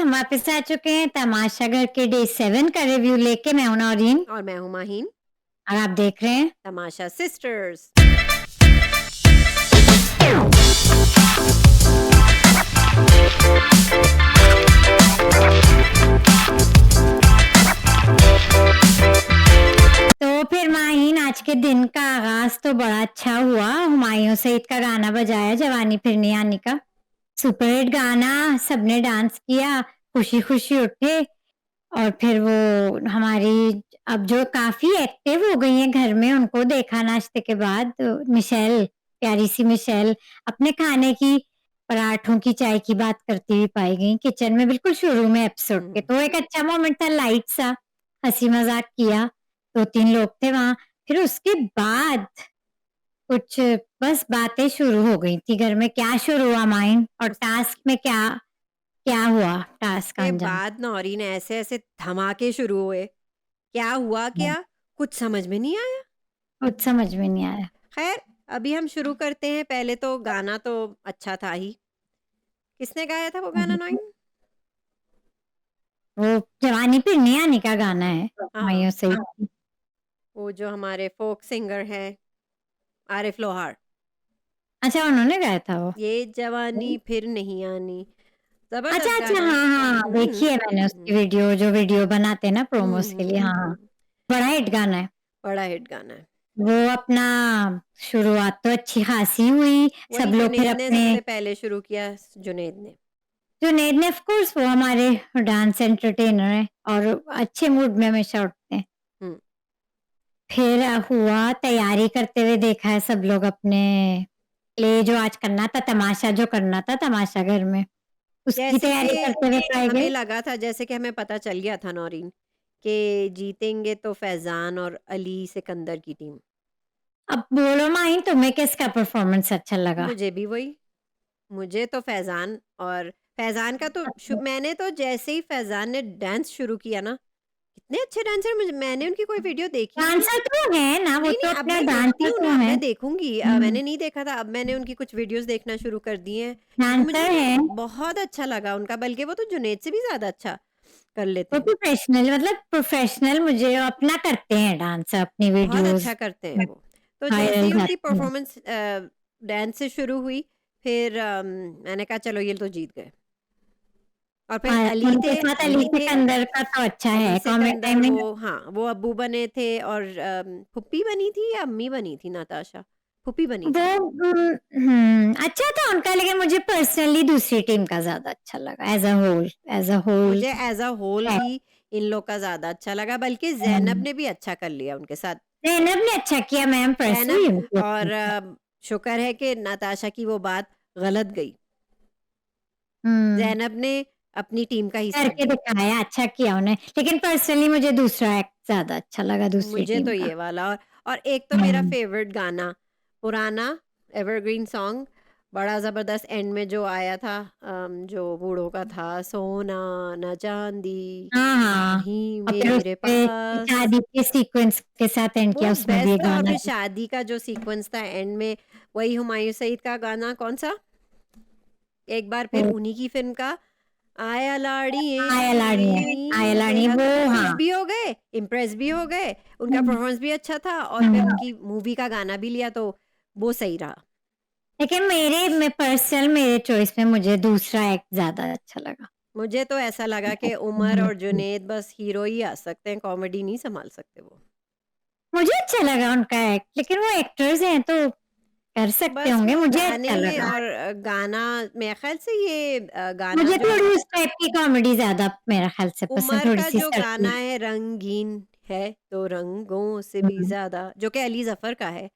हम वापस आ चुके हैं तमाशा घर के डे 7 का रिव्यू लेके। मैं हूं नौरीन और मैं हूँ माहीन। और आप देख रहे हैं तमाशा सिस्टर्स। तो फिर माहीन, आज के दिन का आगाज तो बड़ा अच्छा हुआ। हुमायूं सईद का गाना बजाया, जवानी फिर नहीं आनी का। सुपर हिट गाना, सबने डांस किया, खुशी खुशी उठे। और फिर वो हमारी अब जो काफी एक्टिव हो गई हैं घर में, उनको देखा नाश्ते के बाद। मिशेल, प्यारी सी मिशेल, अपने खाने की, पराठों की, चाय की बात करती हुई पाई गई किचन में, बिल्कुल शुरू में एपिसोड के। तो एक अच्छा मोमेंट था, लाइट सा, हंसी मजाक किया, 2-3 लोग थे वहां। फिर उसके बाद कुछ बस बातें शुरू हो गई थी घर में। क्या शुरू हुआ माइन, और टास्क में क्या क्या हुआ, टास्क का उसके अंजाम? बाद नौरीन ऐसे ऐसे धमाके शुरू हुए। क्या हुआ क्या, कुछ समझ में नहीं आया। कुछ समझ में नहीं आया। खैर, अभी हम शुरू करते हैं। पहले तो गाना तो अच्छा था ही। किसने गाया था वो गाना नौरीन? वो जवानी फिर नहीं आने का गाना है, हाँ, मायूं से। वो जो हमारे फोक सिंगर हैं, आरिफ लोहार। अच्छा, उन्होंने गाया था वो। ये जवानी फिर नहीं आनी, अच्छा जबरदस्त अच्छा, गाना है। हाँ हाँ, देखी है मैंने उसकी वीडियो, जो वीडियो बनाते हैं ना प्रोमोस के लिए। हाँ हाँ, बड़ा हिट गाना है। बड़ा हिट गाना है। वो अपना शुरुआत तो अच्छी खासी हुई, वही सब लोग फिर जुनैद ने अपने। सबसे पहले शुरू किया, जुनैद ने। जुनैद ने, ऑफ कोर्स, वो हमारे डांस एंटरटेनर है और अच्छे मूड में हमेशा उठते हैं। हम्म फिर हुआ, तैयारी करते हुए देखा है सब लोग अपने प्ले जो आज करना था, तमाशा जो करना था तमाशा घर में, उसकी जैसे कि तैयारी करते हुए पाए हमें गए। लगा था, जैसे कि हमें पता चल गया था नौरीन, कि जीतेंगे तो फैजान और अली सिकंदर की टीम। अब बोलो माही, तुम्हें किसका परफॉर्मेंस अच्छा लगा? मुझे भी वही, मुझे तो फैजान। और फैजान का तो मैंने तो जैसे ही फैजान ने डांस शुरू किया ना, कितने अच्छे डांसर। मैंने उनकी कोई वीडियो देखी नहीं है। डांसर तो है ना वो, नहीं तो नहीं, अब अपना मैं देखती डांसर हूँ तो ना, है। मैं देखूंगी। मैंने नहीं देखा था, अब मैंने उनकी कुछ वीडियोस देखना शुरू कर दी हैं, क्योंकि मुझे डांसर ना है बहुत अच्छा लगा उनका। बल्कि वो तो जुनैद से भी ज्यादा अच्छा कर लेते वो, हैं। प्रोफेशनल, मतलब प्रोफेशनल, मुझे अपना करते हैं डांस, अपनी बहुत वीडियोस अच्छा करते हैं वो। तो जैसे ही वायरल उनकी करते हैं। परफॉर्मेंस डांस से शुरू हुई, फिर मैंने कहा चलो ये तो जीत गए। और फिर और अली उनके थे, साथ अली अली थे। सिकंदर का तो अच्छा अली है कॉमेडी सिकंदर, वो, टाइमिंग। हाँ, वो अब्बू बने थे। और फुप्पी बनी थी या अम्मी बनी थी? नताशा फुप्पी बनी वो थी। अच्छा था उनका, लेकिन मुझे पर्सनली दूसरी टीम का ज्यादा अच्छा लगा, as a whole, as a whole. मुझे एज अ होल भी इन लोग का ज्यादा अच्छा लगा, बल्कि जैनब ने भी अच्छा कर लिया उनके साथ। जैनब ने अच्छा किया, मैम जैनब, पर्सनली उनको अच्छा और किया। शुक्र है कि नताशा की वो बात गलत गई। हम्म, जैनब ने अपनी टीम का ही साथ करके दिया। दिखाया, अच्छा किया उन्हें। लेकिन पर्सनली मुझे दूसरा एक्ट ज्यादा अच्छा लगा, दूसरी मुझे टीम तो का। ये वाला। और एक तो मेरा फेवरेट गाना, पुराना एवरग्रीन सॉन्ग, बड़ा ज़बरदस्त एंड में जो आया था, जो बूढ़ों का था, सोना न चांदी हाँ हाँ, नहीं और फिर मेरे उसपे पास। शादी के सीक्वेंस के साथ एंड किया, वो उसमें भी ये बेस्ट था। और गाना फिर था। शादी का जो सीक्वेंस था एंड में, वही हुमायूं सईद का गाना, कौन सा, एक बार फिर वो उन्हीं की फिल्म का, आया लाड़िए। आया लाड़ी है, आया लाड़ी बेहद वो। खुश हाँ। भी हो गए, इम्प्रेस भी हो गए। उनका हम्म, परफॉर्मेंस भी अच्छा था, और फिर हम्म। उनकी मूवी का गाना भी लिया, तो वो सही रहा। लेकिन में पर्सनल, मेरे चॉइस में मुझे दूसरा एक्ट ज्यादा अच्छा लगा। मुझे तो ऐसा लगा कि उमर और जुनेद बस हीरो ही आ सकते हैं, कॉमेडी नहीं संभाल सकते वो। मुझे अच्छा लगा उनका एक्ट, लेकिन वो एक्टर्स हैं तो कर सकते बस होंगे, वो मुझे गाने अच्छा में, लगा। और गाना, मेरे ख्याल से ये गाना मुझे जो थोड़ी उस टाइप की कॉमेडी ज्यादा मेरा ख्याल से पसंद, उमर थोड़ी का सी जो गाना सर्दी। है, रंगीन है तो रंगों से भी हम्म ज्यादा, जो कि अली जफर का है,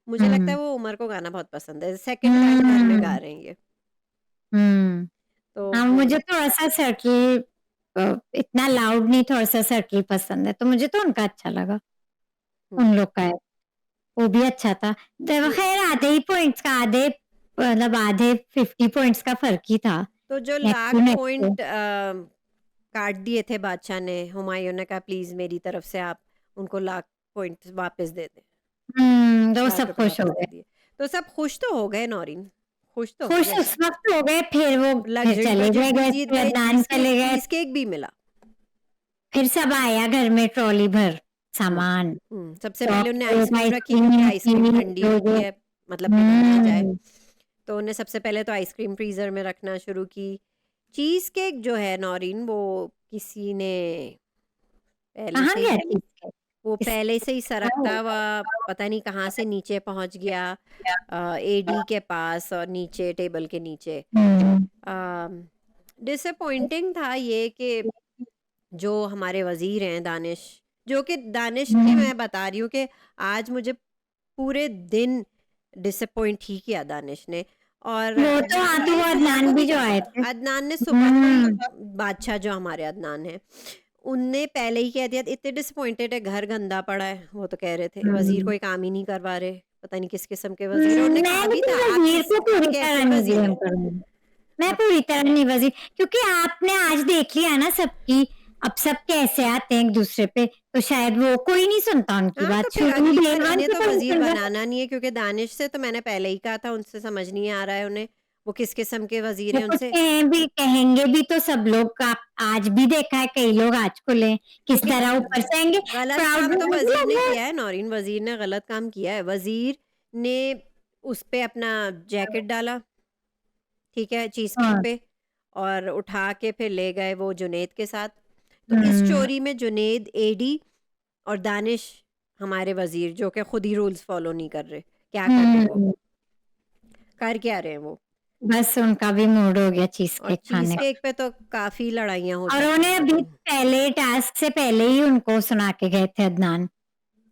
मुझे लगता हम्म है वो उमर को गाना बहुत पसंद है। सेकंड टाइम घर में गा हम्म रहे हैं ये, हम्म। तो हाँ, वो। मुझे थोड़ा सा सर्कल, इतना लाउड नहीं, थोड़ा सा सर्कल पसंद है, तो मुझे तो उनका अच्छा लगा, हम्म, उन लोग का है। वो भी अच्छा था। तो खैर आधे ही पॉइंट्स का, आधे मतलब आधे 50 पॉइंट्स का फर्क ही था, तो जो नेक टू लाख नेक तो। पॉइंट काट दिए थे बादशाह ने, हुमायूं ने कहा प्लीज मेरी तरफ से आप उनको लाख पॉइंट वापस दे दें। तो वो लाख सब रुपए खुश हो वापस दे गए। दिए, तो सब खुश तो हो गए नौरीन। खुश तो हो खुश गए उस वक्त हो गए, फिर वो फिर लग्जरी चले बजट गए भी घर जीत पे, गए अदनान चले गए, चीज केक भी मिला फिर सब आया घर में ट्रॉली भर सामान, सबसे पहले उनने चॉकलेट, आइसक्रीम रखी क्योंकि आइसक्रीम, आइसक्रीम केक, ठंडी जो होती जो। है मतलब पिघल ना जाए हम्म। तो उन्हें सबसे पहले तो आइसक्रीम फ्रीजर में रखना शुरू की चीज केक जो है नौरीन वो किसी ने पहले कहाँ से गया ही चीज केक? वो इस पहले से ही सरकता हुआ पता नहीं कहाँ से नीचे पहुंच गया एडी के पास और नीचे टेबल के नीचे हम्म। डिसअपॉइंटिंग था ये कि जो हमारे वजीर हैं दानिश जो कि दानिश ने मैं बता रही हूँ कि आज मुझे पूरे दिन डिसअपॉइंट ही किया दानिश ने और वो तो हाँ, तो वो सुबह अदनान को भी भी जो आए कहा थे। अदनान ने सुबह को ही हम्म। बादशाह जो हमारे अदनान है उनने पहले ही कह दिया इतने डिसअपॉइंटेड है घर गंदा पड़ा है वो तो कह रहे थे वजीर कोई काम ही नहीं करवा रहे पता नहीं किस किस्म के वजीर और उन्होंने मैं कहा भी लेकिन था वजीर को आप पूरी कैसे तरह नहीं वजीर ब्लेम हैं करूंगी, मैं आप पूरी तरह नहीं वजीर, क्योंकि आपने आज देख लिया ना सबकी, अब सब कैसे आते हैं एक दूसरे पे, तो शायद वो कोई नहीं सुनता उनकी हाँ तो बात, फिर शुरू में अगली डे बार वन इन्हें पे तो कोई नहीं वजीर सुन रहा। बनाना नहीं है क्योंकि दानिश से तो मैंने पहले ही कहा था उनसे समझ नहीं आ रहा है उन्हें वो किस किस्म के वजीर वो हैं कुछ उनसे कहेंगे भी तो सब लोग, आप आज भी देखा है कई लोग आज को लें किस लेकिन तरह ऊपर से आएंगे, गलत प्राउड काम तो वजीर ने लोग हैं। किया है नौरीन वजीर ने गलत काम किया है वजीर ने उस पे अपना जैकेट डाला ठीक है चीज केक हाँ। पे और उठा के फिर ले गए वो जुनेद के साथ तो इस हम्म। चोरी में जुनेद एडी और दानिश हमारे वजीर जो कि खुद ही रूल्स फॉलो नहीं कर रहे क्या कर रहे हैं वो हम्म। कर क्या रहे हैं वो बस उनका भी मूड हो गया चीज और केक चीज खाने का, केक पे तो काफी लड़ाइयाँ हो और चुकी उन्हें हैं अभी नौरीन पहले टास्क से पहले ही उनको सुना के गए थे अदनान,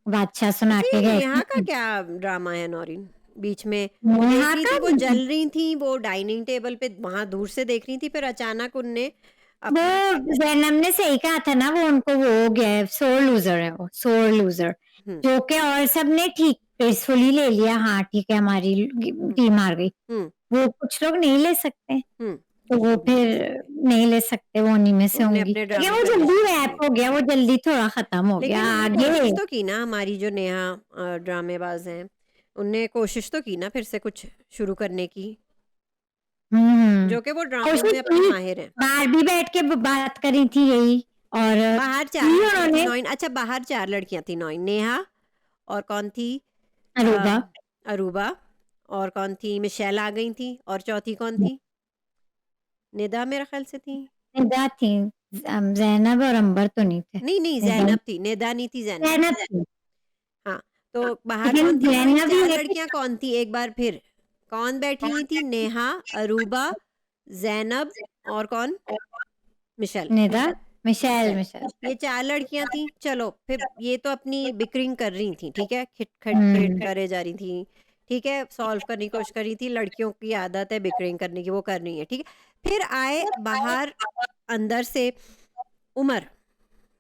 बादशाह सुना अच्छा के ये गए नेहा का थे। क्या ड्रामा है नौरीन बीच में वो देख नेहा रही का थी वो जल रही थी वो डाइनिंग टेबल पे वहां दूर से देख रही थी फिर अचानक उनने वो अपना जैनब ने सही कहा था ना, वो उनको वो हो गया है, सोर लूजर है वो, सोर लूजर, हम्म जो कि और सबने ठीक पेसफुली ले लिया, हाँ ठीक है हमारी हम्म टीम हार गई, हम्म वो कुछ लोग नहीं ले सकते, तो कुछ वो लोग नहीं ले फिर सकते नहीं ले सकते, वो उन्हीं में से उनने होंगी, अपने लेकिन ड्रामे वो करने जल्दी शुरू रैप किए हो गया, वो जल्दी थोड़ा खत्म हो गया लेकिन उनने आगे। कोशिश तो की ना हमारी जो नेहा ड्रामेबाज हैं उनने कोशिश तो की ना फिर से कुछ शुरू करने की हम्म। जो कि वो ड्रामों कोशिश में अपने की, माहिर हैं बाहर भी बैठ के बात करी थी यही, और बाहर की चार लड़कियां थी उन्होंने, नौइन अच्छा बाहर चार लड़कियां थी नौइन नेहा और कौन थी अरूबा, अम, अरूबा और कौन थी मिशेल आ गई थी और चौथी कौन थी निदा मेरे ख्याल से थी निदा थी, जैनब और अंबर तो नहीं थे, नहीं नहीं निदा, जैनब थी निदा नहीं थी जैनब जैनब थी थी, हाँ तो बाहर लेकिन कौन थी नौइन जैनब ही चार है कि लड़कियां कौन थी एक बार फिर कौन बैठी हुई थी नेहा अरूबा जैनब और कौन Michelle Nida, Michelle, Michelle Michelle. ये चार लड़कियां थी चलो फिर ये तो अपनी बिक्रिंग कर रही थी ठीक है खिट खट खिट हम्म। करे जा रही थी ठीक है सॉल्व करने की कोशिश कर रही थी लड़कियों की आदत है बिक्रिंग करने की वो कर रही है ठीक है फिर आए बाहर अंदर से उमर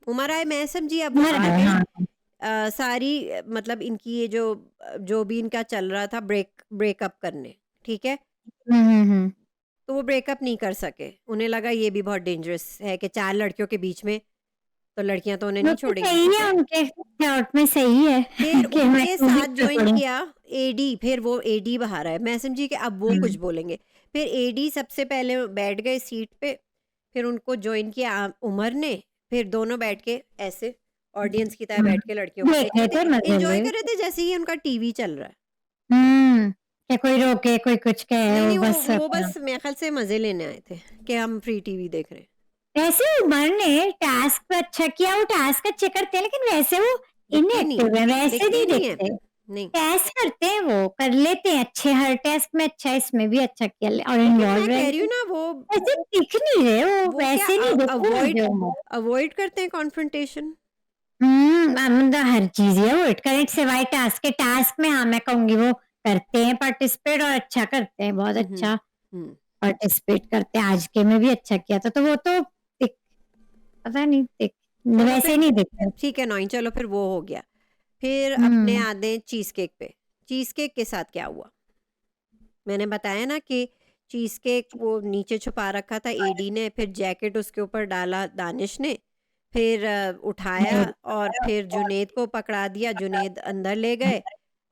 उमर आए मैं समझी अब वो आ गए हाँ। सारी मतलब इनकी ये जो जो भी इनका चल रहा था ब्रेकअप करने ठीक है हम्म। तो वो ब्रेकअप नहीं कर सके उन्हें लगा ये भी बहुत डेंजरस है कि चार लड़कियों के बीच में तो लड़कियां तो उन्हें वो नहीं तो छोड़ेंगी सही ठीक है, है उनके थॉट में सही है फिर कि मैं उनके क्यों भी साथ ज्वाइन पढ़ूं। किया एडी फिर वो एडी बाहर आए मैं समझी कि अब वो कुछ बोलेंगे फिर एडी सबसे पहले बैठ गए सीट पे फिर उनको ज्वाइन किया उमर ने फिर दोनों बैठ के ऐसे ऑडियंस की तरह बैठ के लड़कियों को देख देख रहे रहे थे, थे मजे ले एंजॉय रहे कर रहे थे। थे जैसे ही उनका टीवी चल रहा है क्या कोई रोके कोई कुछ कहे, नहीं वो नहीं बस वो अपना। बस मेरे ख्याल से मजे लेने आए थे कि हम फ्री टीवी देख रहे हैं वैसे उमर ने टास्क अच्छा किया, वो टास्क अच्छे करते हैं, लेकिन वैसे वो दिखते नहीं इनएक्टिव है, वैसे दिखते नहीं नहीं है दिखते, नहीं टेस्ट करते हैं, वो कर लेते हैं अच्छे, हर टेस्ट में अच्छा, इसमें भी अच्छा किया और लेकिन मैं इन्वॉल्व कह रही रहेंगे, हूँ ना वैसे दिख नहीं रहे, वो वो क्या वैसे नहीं दिख रहे अवॉइड मुझे उमर। अवॉइड करते हैं कॉन्फ्रंटेशन मतलब हर चीज है वो इट सिवाय टास्क के, टास्क में हाँ मैं कहूंगी वो करते हैं पार्टिसिपेट, और अच्छा करते हैं, बहुत हम्म अच्छा हम्म पार्टिसिपेट करते हैं, आज के में भी अच्छा किया था, तो वो तो पता नहीं चलो वैसे फिर नहीं दिखते। ठीक है नॉइन चलो फिर वो हो गया फिर अपने हम्म। आते हैं चीज केक पे चीज केक के साथ क्या हुआ मैंने बताया ना कि चीज केक वो नीचे छुपा रखा था एडी ने फिर जैकेट उसके ऊपर डाला दानिश ने फिर उठाया और फिर जुनेद को पकड़ा दिया जुनेद अंदर ले गए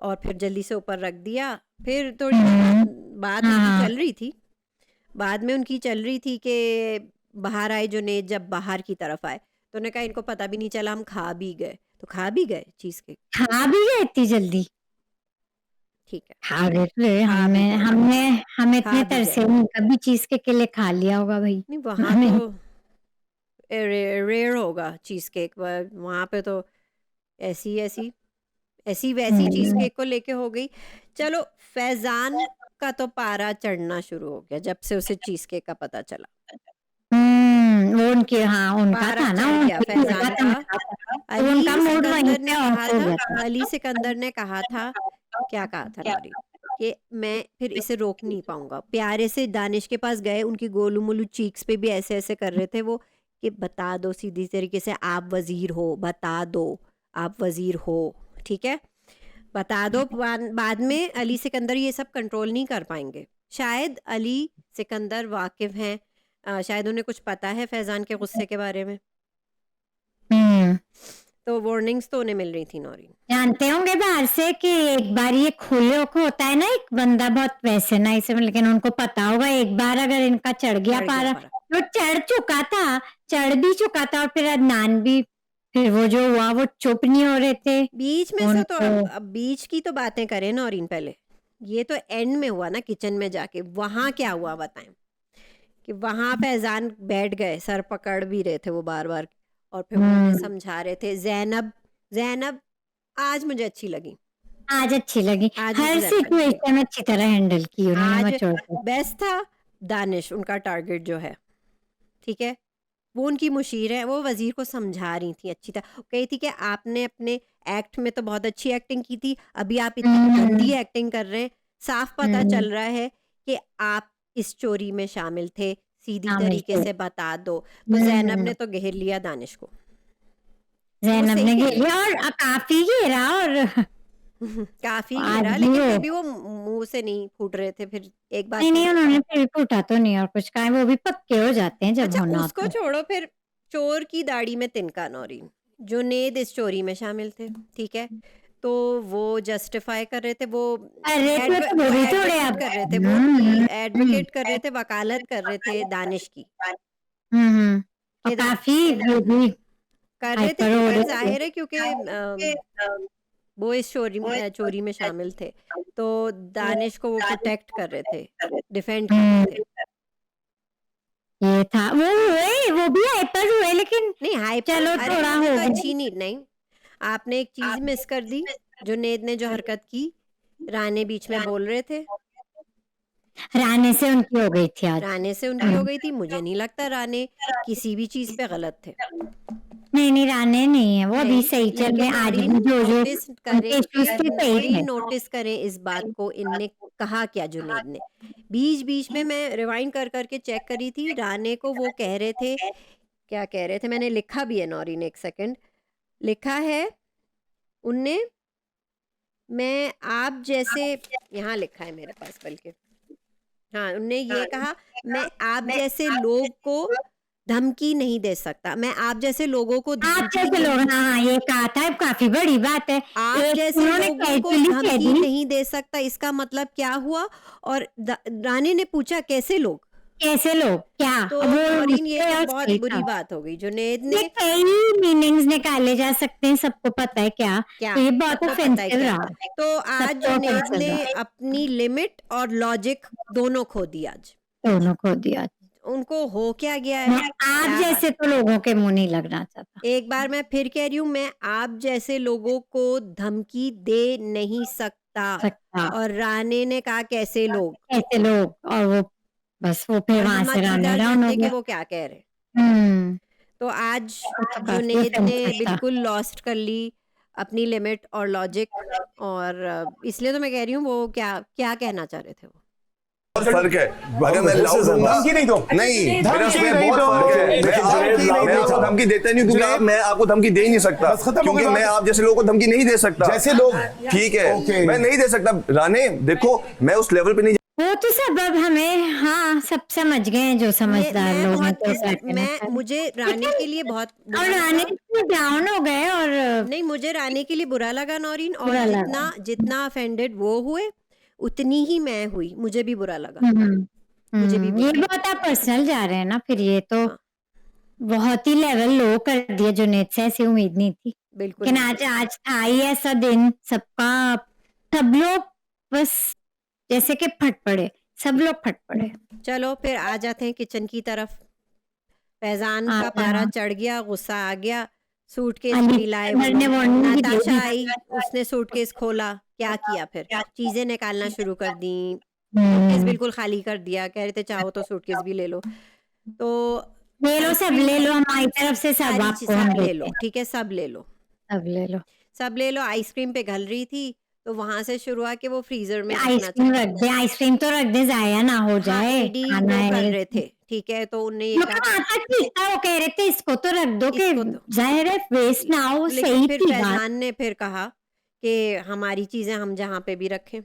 और फिर जल्दी से ऊपर रख दिया फिर थोड़ी हम्म, बात हाँ उनकी हाँ चल रही थी, बाद में उनकी चल रही थी कि बाहर आए जुनेद, जब बाहर की तरफ आए तो उन्होंने कहा इनको पता भी नहीं चला, हम खा भी गए। तो खा भी गए चीज केक, खा भी गए इतनी जल्दी? ठीक है, खा गए रे, खा भी हमें गए, हमने हम खा इतने भी गए। तरसे नहीं, कभी चीज के लिए खा लिया होगा भाई। नहीं वहाँ तो हमें रेयर होगा चीज केक, वहाँ पे तो ऐसी ऐसी ऐसी वैसी चीज केक को लेके हो गई। चलो, फैजान का तो पारा चढ़ना शुरू हो गया जब से उसे चीज केक का पता चला। वो उनके, हाँ उनका पारा था ना, चढ़ गया उनकी फैजान का। तो उनका अली मूड वहीं सिकंदर पे ने कहा ऑफ हो था, गया था। अली सिकंदर ने कहा था, क्या कहा था नौरीन, कि मैं फिर इसे रोक नहीं पाऊंगा। प्यारे से दानिश के पास गए, उनकी गोलू मोलू चीक्स पे भी ऐसे ऐसे कर रहे थे वो, कि बता दो सीधी तरीके से, आप वजीर हो, बता दो आप वजीर हो, ठीक है, बता दो। बाद में अली सिकंदर ये सब कंट्रोल नहीं कर पाएंगे। शायद अली सिकंदर वाकिफ हैं, शायद उन्हें कुछ पता है फैजान के गुस्से के बारे में, हम्म तो वार्निंग्स तो उन्हें मिल रही थी नौरीन। जानते होंगे बाहर से कि एक बार ये खुले को होता है ना, एक बंदा बहुत वैसे ना इसे, लेकिन उनको पता होगा एक बार अगर इनका चढ़ गया चढ़ गया पारा, पारा। तो चढ़ चुका था, चढ़ भी चुका था, और फिर अदनान भी, फिर वो जो हुआ वो चुप नहीं हो रहे थे बीच में से तो उनको। अब बीच की तो बातें करें नौरीन पहले, ये तो एंड में हुआ ना, किचन में जाके वहां क्या हुआ बताएं। कि वहां फैजान बैठ गए, सर पकड़ भी रहे थे वो बार बार, और फिर वो उन्हें हम्म समझा रहे थे। जैनब, जैनब आज मुझे अच्छी लगी, आज अच्छी लगी, आज हर मुझे जैनब अच्छी लगी। सिचुएशन अच्छी तरह हैंडल की उन्होंने आज मचोड़ के। बेस्ट था दानिश, उनका टारगेट जो है, ठीक है, वो उनकी मुशीर है, वो वजीर को समझा रही थी अच्छी तरह, कही थी कि आपने अपने एक्ट में तो बहुत अच्छी एक्टिंग की थी, अभी आप इतनी गंदी एक्टिंग कर रहे हैं, साफ पता चल रहा है कि आप इस चोरी में शामिल थे, सीधी तरीके से बता दो। तो जैनब ने तो घेर लिया दानिश को, वो जैनब सही ने कह रही घेरा, और काफी घेरा, और काफी आज घेरा, भी लेकिन वो, फिर भी वो मुंह से नहीं फूट रहे थे। फिर एक बात नहीं नहीं, कह, उन्होंने फिर फूटा तो नहीं, और कुछ कहा, वो भी पक्के हो जाते हैं जब अच्छा होना उसको होता है। छोड़ो, फिर चोर की दाढ़ी में तिनका नौरीन, जुनेद इस चोरी में शामिल थे, ठीक है, तो वो जस्टिफाई कर रहे थे, वो अरे तो वो वो भी थोड़े एडवोकेट अब, कर रहे थे, वो एडवोकेट कर रहे थे, वकालत कर रहे थे दानिश की, और कि काफी वो भी कर रहे थे हाइपर हो क्योंकि रहे थे। जाहिर है, क्योंकि वो इस चोरी में शामिल थे, तो दानिश को वो प्रोटेक्ट कर रहे थे, डिफेंड कर रहे थे। ये था, वो हुए, वो भी हाइपर हुए, लेकिन नहीं हाइपर, चलो अरे थोड़ा उन्हें हो तो गया। अच्छी नहीं, आपने एक चीज मिस कर दी। जुनेद ने जो हरकत की, राने बीच में बोल रहे थे, राने से उनकी हो गई थी आज। राने से उनकी हो गई थी। मुझे नहीं लगता राने किसी भी चीज पे गलत थे, नहीं नहीं, राने नहीं है, वो अभी नहीं, सही चल रहे, लेकिन आज नौरीन भी जो जो नोटिस उनके करें, इश्यूज थे सही नौरीन थे। नोटिस करें इस बात को, इनने कहा क्या जुनेद ने। बीच बीच में मैं रिवाइंड कर करके चेक करी थी, राने को वो कह रहे थे, क्या कह रहे थे, मैंने लिखा भी है नौरीन, एक सेकंड लिखा है उनने, मैं आप जैसे, यहाँ लिखा है मेरे पास बल्कि, हाँ उनने ये कहा, मैं आप जैसे लोग को धमकी नहीं दे सकता, मैं आप जैसे लोगों को आप धमकी जैसे लोग, नहीं, हाँ हाँ, ये कहा था, काफी बड़ी बात है। आप एक जैसे उन्होंने लोगों को कैजुअली कह धमकी दी, नहीं दे सकता, इसका मतलब क्या हुआ। और रानी ने पूछा कैसे लोग, कैसे लोग क्या, तो अब वो नौरीन ये उससे तो और बहुत सही बुरी था। बात हो गई। जुनेद ये ने, कई मीनिंग्स निकाले जा सकते हैं, सबको पता है क्या, क्या तो ये बहुत सबको पता है ऑफेंसिव क्या, रहा, तो आज सबको जुनेद ऑफेंसिव ने रहा, अपनी लिमिट और लॉजिक दोनों खो दिया आज। दोनों को दिया। उनको हो क्या गया है, मैं आप क्या बात, जैसे तो लोगों के मुंह नहीं लगना चाहता। एक बार मैं फिर कह रही हूँ, मैं आप जैसे लोगों को धमकी दे नहीं सकता। सकता और राणे ने कहा कैसे लोग, कैसे लोग, और वो बस वो फिर और वहां हम से अच्छी राना तरह डाउन हो जानते कि गया। वो क्या कह रहे। हम्म तो आज तो काफी जुनेद ने ऑफेंसिव था। बिल्कुल लॉस्ट कर ली अपनी लिमिट और लॉजिक, और इसलिए तो मैं कह रही हूँ, वो क्या क्या कहना चाह रहे थे वो। फर्क है, अगर मैं लाउड दूंगा, धमकी नहीं दो, नहीं मेरा धमकी उसमें नहीं बहुत दो। फर्क है। मैं आपको धमकी देता नहीं हूँ, क्योंकि मैं आपको धमकी दे ही नहीं सकता, बस खत्म हो क्योंकि गई मैं बात। आप जैसे लोगों को धमकी नहीं दे सकता। जैसे लोग, ठीक है, ओके। मैं नहीं दे सकता। राणे देखो, मैं उस लेवल पे नहीं वो तो सब अब हमें, हाँ सब समझ गए हैं, जो समझदार मैं लोग हैं, बहुत तो क्या कहना मैं चाहिए। मुझे राणे के लिए बहुत और बुरा रानी लगा। डाउन हो गए, और नहीं मुझे राणे के लिए बुरा लगा नौरीन, और बुरा लगा। जितना जितना अफेंडेड वो हुए, उतनी ही मैं हुई, मुझे भी बुरा लगा, मुझे भी ये बुरा बहुत आप पर्सनल जा रहे हैं ना, फिर ये तो हाँ। बहुत ही लेवल लो कर दिया। जुनैद से ऐसी उम्मीद नहीं थी, बिल्कुल लेकिन नहीं आज थी। आज था ही ऐसा दिन, सबका सब लोग बस जैसे कि फट पड़े, सब लोग फट पड़े। चलो फिर आ जाते हैं किचन की तरफ। फैजान का आजा पारा चढ़ गया, गुस्सा आ गया, सूटकेस अली नहीं लाए अंदर वो ने लोग। वार्निंग भी दे नाताशा दी। आई, उसने सूटकेस खोला, क्या किया फिर? चीजें निकालना शुरू कर दी, सूटकेस हम्म, बिल्कुल खाली कर दिया, कह रहे थे चाहो तो सूटकेस भी ले लो। तो ले लो, सब आइसक्रीम ले लो, हमारी तरफ से सब सारी आपको सब हम ले देते लो, हैं, ठीक है, सब ले लो, सब ले लो। सब ले लो। आइसक्रीम पे घल रही थी, तो वहां से शुरू हुआ कि वो फ्रीजर में रखना आइसक्रीम चाहिए। रख दे, आइसक्रीम तो रख दे, जाया ना हो हाँ, जाए, एडी खाना वो कर है। रहे थे, ठीक है, तो उनने ये वो कहा तो आता ठीक था, वो कह रहे थे इसको तो रख दो कि इसको तो, जाहिर है वेस्ट ना हो, लेकिन सही फिर थी बात। फैजान ने फिर कहा कि हमारी चीजें हम जहाँ पे भी रखें,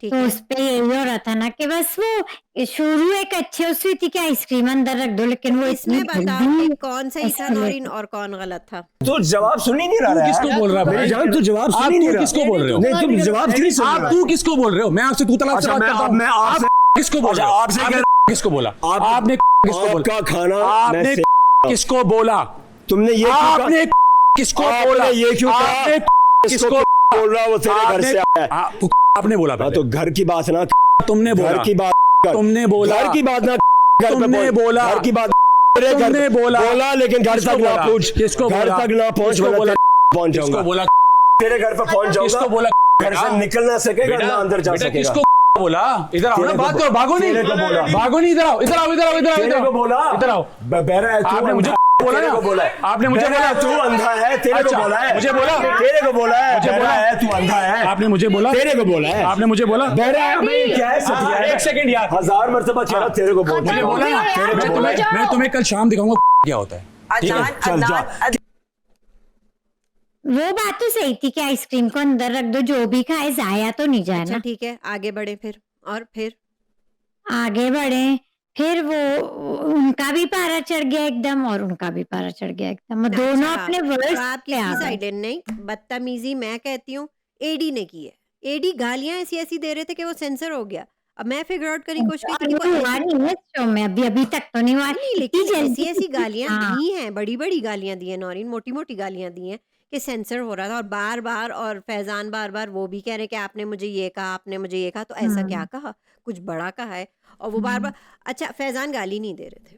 ठीक तो है। उस पे यही हो रहा था ना कि बस वो शुरू एक अच्छी उसकी थी कि आइसक्रीम अंदर रख दो, लेकिन वो इतनी इसमें बताओ कि जल्दी कौन सही था escalate नौरीन और कौन गलत था? तो जवाब सुन ही नहीं रहा है। किसको बोल रहा है मेरी भाई? जान, तू जवाब सुन आप ही नहीं तू रहा। किसको बोल रहे हो? नहीं, तुम जवाब क्यों नहीं सुन आप रहा? तू किसको बोल रहे हो? मैं आपसे तू तलाक से अच्छा, बात करता हूं। मैं आपसे किसको बोल अच्छा, रहे हो? आपसे आपने कह- किसको बोला? आप- आपने किसको बोला? आपका खाना आपने मैं से- किसको बोला? तुमने ये क्यों कहा? आपने किसको आपने बोला? ये क्यों कहा? आपने किसको किसको बोल रहा है? वो तेरे घर से आया है। आपने बोला हाँ, पहले। तो घर की बात ना, तुमने घर बोला, की बात कर। तुमने बोला, घर की बात ना, घर पे तुमने बोल। बोला, घर की बात तेरे घर तुमने पे बोला, बोला, लेकिन घर किसको तक ना बोला? पहुंच, किसको घर बोला? तक ना पहुंच, किसको वरना बोला? पहुंच किसको जाऊंगा, बोला? तेरे घर पे पहुंच किसको जाऊंगा, बोला? घर से निकल ना सकेगा, ना अंदर जा बेटा, सकेगा। किसको बोला? इधर आओ ना, तेरे को बात करो, भागो नहीं, तेरे को बोला। भागो नहीं, इधर आओ, इधर आओ, इधर आओ, इधर आओ, तेरे को बोला, इधर आओ। बहरा है तू, आपने मुझे बोला तेरे ना? को बोला है। आपने मुझे बहरा है बोला? तू, अंधा है, तेरे को अच्छा, बोला है। मुझे बोला? तेरे को बोला है, मुझे बहरा बोला? है तू, अंधा है। आपने मुझे बोला? तेरे को बोला है। आपने मुझे बोला? बहरा है, अबे क्या है, सतिया है। एक सेकंड यार, 1000 मरतबा कह रहा, तेरे को बोला। मुझे बोला ना, तेरे को बोला है। मैं तुम्हें कल शाम दिखाऊंगा क्या होता है, ठीक है? चल जा। वो बात तो सही थी कि आइसक्रीम को अंदर रख दो, जो भी खाए जाया तो नहीं जाए अच्छा ना। ठीक है, आगे बढ़े फिर, और फिर आगे बढ़े, फिर वो उनका भी पारा चढ़ गया एकदम और उनका भी पारा चढ़ गया एकदम, दोनों अच्छा, अपने तो वर्ड्स आप पे आ किसकी गए। साइड है? नहीं, बदतमीजी मैं कहती हूँ एडी ने की है। एडी गालियां ऐसी ऐसी दे रहे थे कि वो सेंसर हो गया। अब मैं फिगर आउट करने की कोशिश की और थी कि ये वो हुआ नहीं है शो में, अभी तक तो नहीं हुआ। नहीं, इतनी लेकिन जल्दी ऐसी ऐसी गालियां हाँ, दी हैं, बड़ी बड़ी गालियां दी हैं नौरीन, मोटी मोटी गालियां दी हैं कि सेंसर हो रहा था, और बार बार, और फैजान बार बार वो भी कह रहे हैं कि आपने मुझे ये कहा, आपने मुझे ये कहा, तो ऐसा क्या कहा, कुछ बड़ा कहा है? और वो बार बार, अच्छा फैजान गाली नहीं दे रहे थे,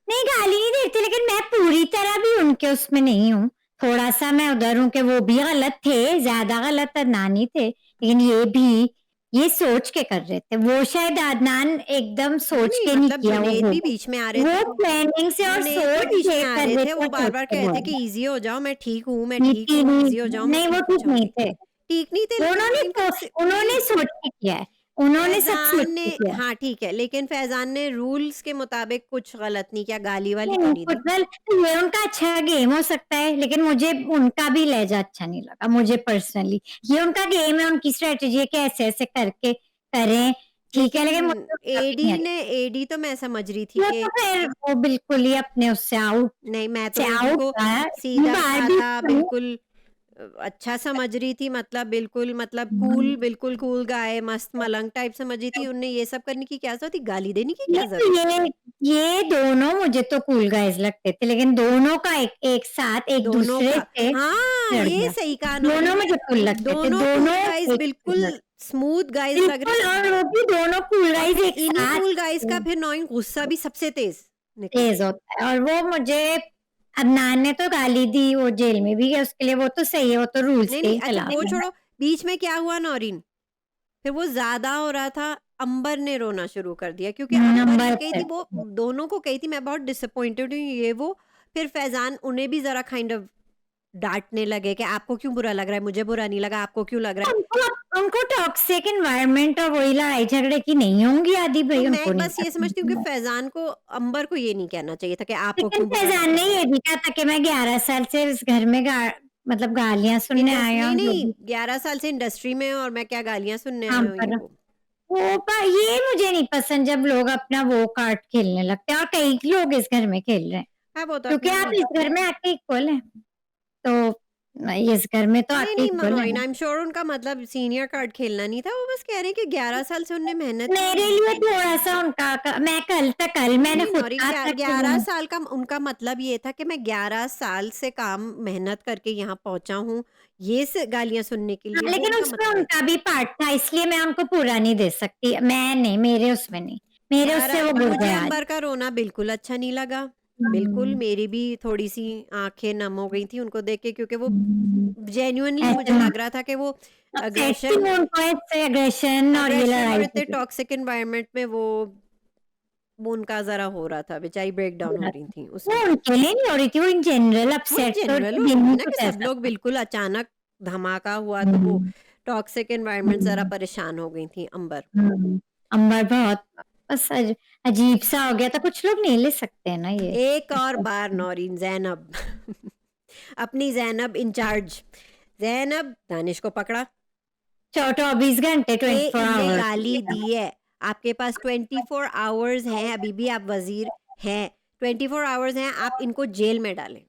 नहीं गाली नहीं देती, लेकिन मैं पूरी तरह भी उनके उसमें नहीं हूँ, थोड़ा सा मैं उधर हूँ कि वो भी गलत थे, ज्यादा गलत अदनान ही थे, लेकिन ये भी ये सोच के कर रहे थे, वो शायद अदनान एकदम सोच नहीं के नहीं मतलब किया, जुनैद वो भी बीच में आ रहे थे, वो प्लानिंग से और जुनैद भी सोच बीच के में आ कर रहे रहे थे, वो थे, बार बार सोच के कहते बोल कि रहे इजी हो जाओ, मैं ठीक हूँ, मैं नहीं ठीक हूँ, इजी हो जाओ, मैं नहीं, वो ठीक हो ठीक नहीं जाऊंगी। थे, ठीक नहीं थे, लेकिन उन्होंने इनका उन्होंने सोच के किया है, उन्होंने सब सोच फैजान के ने, किया है। हाँ ठीक है, लेकिन फैजान ने रूल्स के मुताबिक कुछ गलत नहीं किया, गाली वाली नहीं, तो नहीं दी। फुटबॉल ये उनका अच्छा गेम हो सकता है, लेकिन मुझे उनका भी लहजा अच्छा नहीं लगा, मुझे पर्सनली। ये उनका गेम है, उनकी स्ट्रेटेजी है कि ऐसे ऐसे करके करें, ठीक है, लेकिन मुझे एडी तो मैं समझ रही थी वो कि तो फिर वो बिल्कुल ही अपने उससे आउट नहीं, मैं तो से एडी आउट को है, सीधा बार भी साधा बिल्कुल अच्छा समझ रही थी, मतलब बिल्कुल, मतलब कूल, बिल्कुल कूल गाय, मस्त मलंग टाइप समझ रही थी। उनने ये सब करने की क्या जरूरत थी, गाली देने की क्या जरूरत? ये दोनों मुझे तो कूल गाइज लगते थे, लेकिन दोनों का एक साथ एक दोनों दूसरे का, से हाँ लड़ ये गया। सही कहा दोनों उन्होंने, मुझे कूल लगते थे, दोनों दोनों गाइस एक बिल्कुल दूसरे स्मूथ गाइस से। लग रहे बिल्कुल, थे। और वो भी दोनों कूल गाइज एक इन्हीं साथ कूल गाइस का फिर नॉइंग गुस्सा भी सबसे तेज निकला। तेज होता है, और वो मुझे अदनान ने तो गाली दी, वो जेल में भी गया उसके लिए, वो तो सही है, वो तो रूल्स नहीं के नहीं, ही अच्छा खिलाफ वो है। छोड़ो, बीच में क्या हुआ नौरीन, फिर वो ज्यादा हो रहा था, अंबर ने रोना शुरू कर दिया, क्योंकि अंबर अंबर ये कही थी, से। वो दोनों को कही थी मैं बहुत डिसअपॉइंटेड हूँ, ये वो। फिर फैजान उन्हें भी जरा काइंड ऑफ डांटने लगे कि आपको क्यों बुरा लग रहा है, मुझे बुरा नहीं लगा, आपको क्यों लग रहा है? उनको टॉक्सिक एनवायरनमेंट और वही लड़ाई झगड़े की नहीं होंगी आदि भाई, तो उनको मैं नहीं बस ये पसंद समझती हूँ कि है। फैजान को, अंबर को ये नहीं कहना चाहिए था कि आपको लेकिन क्यों बुरा लगा। फैजान ने ये भी कहा था कि मैं 11 साल से इस घर में मतलब गालियां सुनने आया हूँ, नहीं 11 साल से इंडस्ट्री में हूँ और मैं क्या गालियां सुनने काम आया हूँ, कर ये रहा वो। ये मुझे नहीं पसंद जब लोग अपना वो कार्ड खेलने लगते हैं, और कई लोग इस घर में खेल रहे हैं, हाँ वो तो क्योंकि अपना आप इस घर में आके इक्वल हैं, तो इस घर में तो नहीं आके नहीं ही बोला नॉइन, है। आई एम श्योर उनका मतलब सीनियर कार्ड खेलना नहीं था, वो बस कह रहे हैं कि 11 साल से उनने मेहनत की मेरे है। लिए थोड़ा सा उनका मैं कल मैंने नहीं खुद नॉरिन, कहा था कि 11 साल का उनका मतलब ये था कि मैं 11 साल से काम मेहनत करके यहाँ पहुंचा हूँ, ये गालियां सुनने के लिए, वो लेकिन उनका उसमें मतलब है। उनका भी पार्ट था, इसलिए मैं उनको पूरा नहीं दे सकती। मैं नहीं, मेरे उसमें नहीं, मेरे उससे वो बहरहाल गिर मुझे गया आज। अंबर का रोना बिल्कुल अच्छा नहीं लगा, बिल्कुल मेरी भी थोड़ी सी आंखें नम हो गई थी उनको देख के, क्योंकि वो जेन्युइनली मुझे लग रहा था कि वो अपसेट थी अग्रेशन वो, उनको ऐसे अग्रेशन और ये अग्रेशन और लड़ाई इतने टॉक्सिक एनवायरनमेंट में वो उनका जरा हो रहा था, बेचारी ब्रेक डाउन हो रही थी वो उसमें। उनके लिए नहीं हो रही थी, वो इन जनरल वो इन अपसेट तो जनरल हो दिन रही ही थी ना कि कुछ सब ऐसा लोग था। बिल्कुल अचानक धमाका हुआ तो वो हम्म, टॉक्सिक एनवायरनमेंट जरा परेशान हो गई थी अंबर। अंबर बहुत बस अजीब सा हो गया था, कुछ लोग नहीं ले सकते हैं ना ये। एक और बार नौरीन जैनब अपनी जैनब इंचार्ज जैनब दानिश को पकड़ा, 24 घंटे के 24 इनने आवर्स गाली दी है, आपके पास 24 आवर्स हैं, अभी भी आप वजीर हैं, 24 आवर्स हैं, आप इनको जेल में डालें।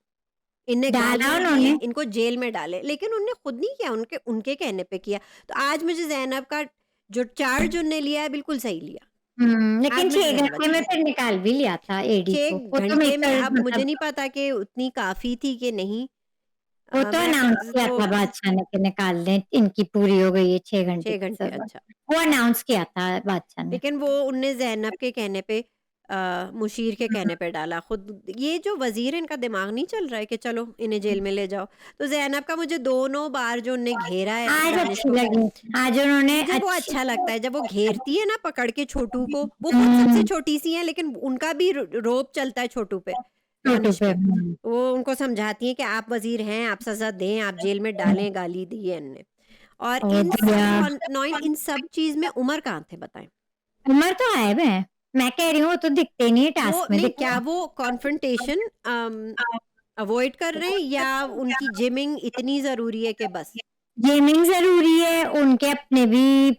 इनने डाला गालियां दी उन्होंने। हैं, इनको जेल में डाले, लेकिन उनने खुद नहीं किया, उनके उनके कहने पे किया। तो आज मुझे जैनब का जो चार्ज उनने लिया है बिल्कुल सही लिया। लेकिन आज मुझे 6 जैनब घंटे अच्छी में लगी। फिर निकाल भी लिया था एडी को, 6 वो तो घंटे में मेकर अब मुझे मतलब नहीं पता कि उतनी काफी थी कि नहीं। वो तो मैं अनाउंस किया तो था बादशाह ने कि निकाल दें, इनकी पूरी हो गई है 6 घंटे 6 की घंटे सजा। अच्छा। वो अनाउंस किया था बादशाह ने। लेकिन वो उनने ज़ैनब के कहने पे मुशीर के कहने पे डाला। खुद ये जो वज़ीर है इनका दिमाग नहीं चल रहा है कि चलो इन्हें जेल में ले जाओ। तो ज़ैनब का मुझे दोनों बार जो उन्हें घेरा है आज दानिश अच्छी को, लगी, आज उन्होंने मुझे वो अच्छी अच्छा लगता है जब वो घेरती है ना पकड़ के छोटू को। वो खुद सबसे हम्म, छोटी सी हैं लेकिन उनका भी रोब चलता है छोटू पे, छोटू दानिश पे पे। वो उनको समझाती हैं कि आप वज़ीर हैं, आप सज़ा दें, आप जेल में डालें, गाली दी है इनने। और वो इन दिया। सब नॉइन इन सब चीज़ में उमर कहाँ थे बताएं? उमर तो आए हुए हैं, मैं कह रही हूँ वो तो दिखते नहीं है वो टास्क में, नहीं, दिखते क्या वो कॉन्फ्रंटेशन अवॉइड कर रहे हैं या उनकी जिमिंग इतनी ज़रूरी है कि बस? गेमिंग जरूरी है, उनके अपने भी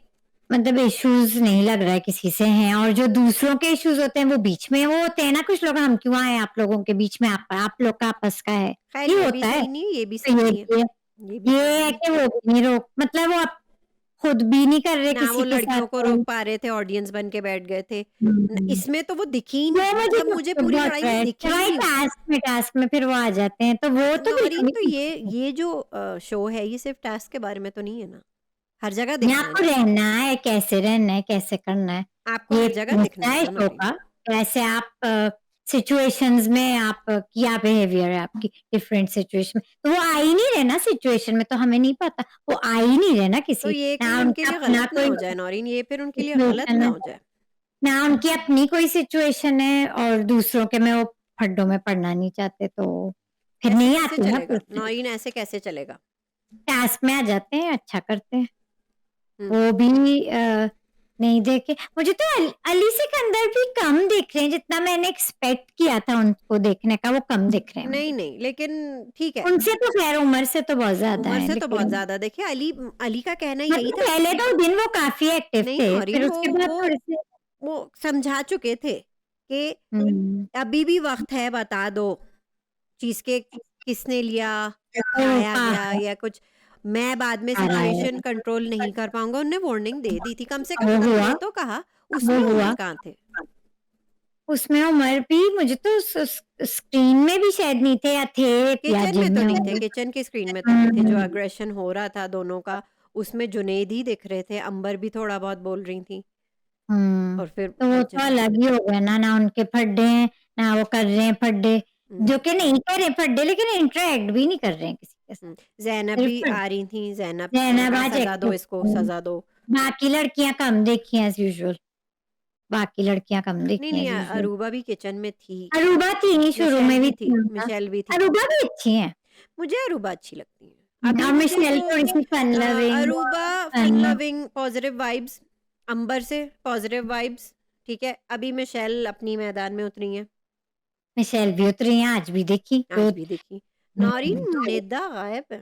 मतलब इश्यूज नहीं लग रहा है किसी से हैं, और जो दूसरों के इश्यूज होते हैं वो बीच में वो होते हैं ना, कुछ लोग हम क्यों आए आप लोगों के बीच में, आप लोग का आपस का है, खैर ये ये भी होता है। सही नहीं है, ये भी तो सही नहीं है, ये भी ये सही है नहीं है। कि वो भी नहीं रोक, मतलब वो आप खुद भी नहीं कर रहे ना किसी वो के साथ लड़कियों को रोक पा रहे थे, ऑडियंस बन के बैठ गए थे। हम्म। इसमें तो वो दिखी ही वो नहीं, मुझे मतलब मुझे तो पूरी बहुत लड़ाई में दिखे ही भाई नहीं। टास्क में फिर वो आ जाते हैं, तो वो तो नौरीन, बिल्कुल तो ही ये जो शो है ये सिर्फ टास्क के बारे में तो नहीं है ना, हर जगह नहीं, दिखना है आपको ना, रहना है, कैसे रहना है, कैसे करना है, आपको ये हर जगह दिखना हिस्सा है है ना शो नौरीन। का। कैसे आप सिचुएशंस में आप क्या बिहेवियर है आपकी डिफरेंट सिचुएशन में, तो वो आ ही नहीं रहे ना सिचुएशन में, तो हमें नहीं पता, वो आ ही नहीं रहे ना तो किसी, ये ना कहीं उनके उनका लिए अपना गलत ना कोई हो जाए नौरीन, ये फिर उनके लिए गलत सिचुएशन ना है, हो जाए। ना उनकी अपनी कोई सिचुएशन है, और दूसरों के में वो खड्डों में पड़ना नहीं चाहते, तो फिर ऐसे नहीं कैसे आती ना चलेगा नौरीन, ऐसे कैसे चलेगा? टास्क में आ जाते हैं, अच्छा करते हैं। हम्म। वो भी नहीं देखे, मुझे तो अली सिकंदर भी कम दिख रहे हैं, जितना मैंने एक्सपेक्ट किया था उनको देखने का, वो कम दिख रहे हैं नहीं मुझे। नहीं, लेकिन ठीक है, उनसे तो खैर उम्र से तो बहुत ज्यादा उम्र है, से तो बहुत लेकिन ज्यादा। देखिए अली अली का कहना यही मतलब था, पहले तो दिन वो काफी एक्टिव नहीं थे, नौरीन, फिर वो उसके बाद वो थोड़े से वो समझा चुके थे कि हम्म, अभी भी वक्त है, बता दो चीज के किसने लिया, तो खाया पा गया या कुछ, मैं बाद में आ रहा है, सिचुएशन कंट्रोल नहीं कर पाऊंगा। उन्हें वार्निंग दे दी थी, कम से कम वो उन्होंने हुआ, ये तो कहा। वो उसमें हुआ, उमर कहाँ थे? उसमें उमर भी मुझे तो स्क्रीन में भी शायद नहीं थे, या थे या किचन में जिम तो में नहीं थे, होंगे। किचन के स्क्रीन में तो नहीं थे। जो अग्रेशन हो रहा था दोनों का, उसमें जुनैद ही दिख रहे थे, अंबर भी थोड़ा बहुत बोल रही थी, और फिर तो वो तो जनाब। अलग ही हो गया ना, ना उनके फड्डे हैं, ना वो कर रहे हैं फड्डे, हम्म, जो कि नहीं कर रहे फड्डे, लेकिन इंटरेक्ट भी नहीं कर रहे हैं किसी के साथ, जैनब भी सिर्फ आ रही थी, जैनब ने जैनब कहा आज सजा दो, एक्टिव। इसको सजा दो। बाकी लड़कियां कम देखी हैं एज यूजुअल, बाकी लड़कियां कम नहीं देखी हैं नहीं, एज यूजुअल। अरूबा भी किचन में थी, अरूबा थी, शुरू मिशेल में भी भी थी, थी उनका। मिशेल भी थी। अरूबा भी अच्छी है, मुझे अरूबा अच्छी लगती है अभी। और मुझे मिशेल वो थोड़ी सी fun loving, Aruba fun loving, positive vibes, Amber से पॉजिटिव वाइब्स, ठीक है। अभी मिशेल अपनी मैदान में उतरी है, मिशेल भी उतरी है, आज भी देखी तो आज भी देखी। नौरीन निदा गायब है,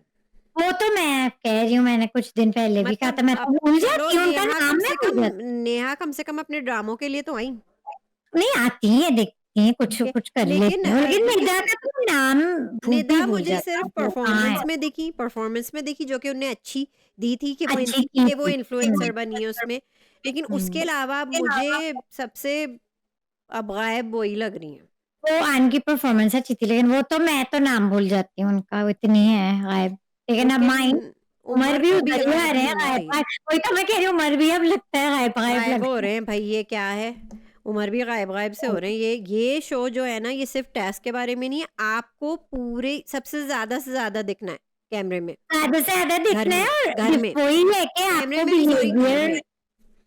वो तो मैं कह रही हूँ, मैंने कुछ दिन पहले भी कहा था, मतलब मैं अब तो भूल चलो जाती हूँ उनका नाम, मैं भूल जाती नेहा कम से कम अपने ड्रामों के लिए तो आई। नहीं आती है, देख देखती हैं, कुछ कुछ कर लेकिन लेती हूँ, लेकिन निदा का तो नाम निदा भूल मुझे जाती सिर्फ हूँ वो कहाँ है। परफॉर्मेंस में दिखी जो कि उन्हें अच्छी दी थी कि अच्छी की वो थी। इन्फ्लुएंसर बनी है उसमें, लेकिन उसके अलावा मुझे सबसे अब गायब वही लग रही हैं। वो आन की परफॉर्मेंस अच्छी थी, लेकिन वो तो मैं तो नाम भूल जाती हूँ उनका, वो इतनी है गायब। लेकिन अब माइन लेकिन उमर भी को भी उधर ही आ गायब रहे नहीं हैं होना गायब। चाहिए। वही तो मैं कह रही हूँ, उमर भी अब लगता है गायब गायब गायब हो लगता रहे हैं भाई, ये क्या है? उमर भी गायब से हो रहे हैं। ये शो जो है ना, ये सिर्फ टास्क के बारे में नहीं है, आपको पूरे सबसे ज्यादा दिखना है कैमरे में, है। ज्यादा से ज्यादा घर दिखना में, है और घर में, वही है कि कैमरे आपको में नहीं, सॉरी, घर बिहेवियर में।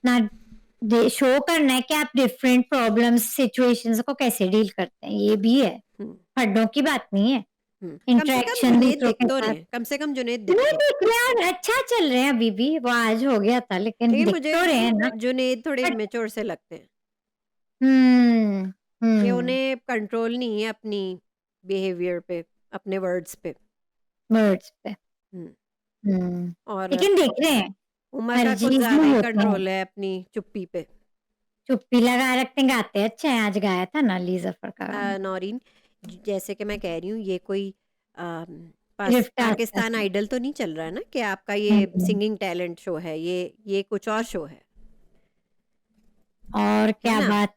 ना शो करना है कि आप डिफरेंट प्रॉब्लम्स सिचुएशंस को कैसे डील करते हैं, ये भी है। हम्म, हड्डों की बात नहीं है। कम से कम इंटरेक्शन जुनेद दूसरों दिख के तो रहे साथ हैं, कम से कम जुनेद दिख नहीं तो रहे हैं। दिख रहे हैं और अच्छा चल रहे हैं अभी भी। वो आज हो गया था, लेकिन लेकिन दिख मुझे तो रहे हैं ना। जुनेद थोड़े बट इमेच्योर से लगते हैं हम्म कि हम्म उन्हें कंट्रोल नहीं है अपनी बिहेवियर पे, अपने वर्ड्स पे। वर्ड्स पे। हम्म, और लेकिन देख रहे हैं उमर हर का कुछ चीज में ज्यादा ही होते हैं। कंट्रोल है अपनी चुप्पी पे। चुप्पी लगा रखते हैं, गाते अच्छे हैं। आज गाया था ना ली जफर का गाना। नौरीन, जैसे कि मैं कह रही हूँ, ये कोई गिफ्ट आता पाकिस्तान है। आइडल तो नहीं चल रहा है ना कि आपका ये सिंगिंग टैलेंट शो है, ये कुछ और शो है और क्या ना? बात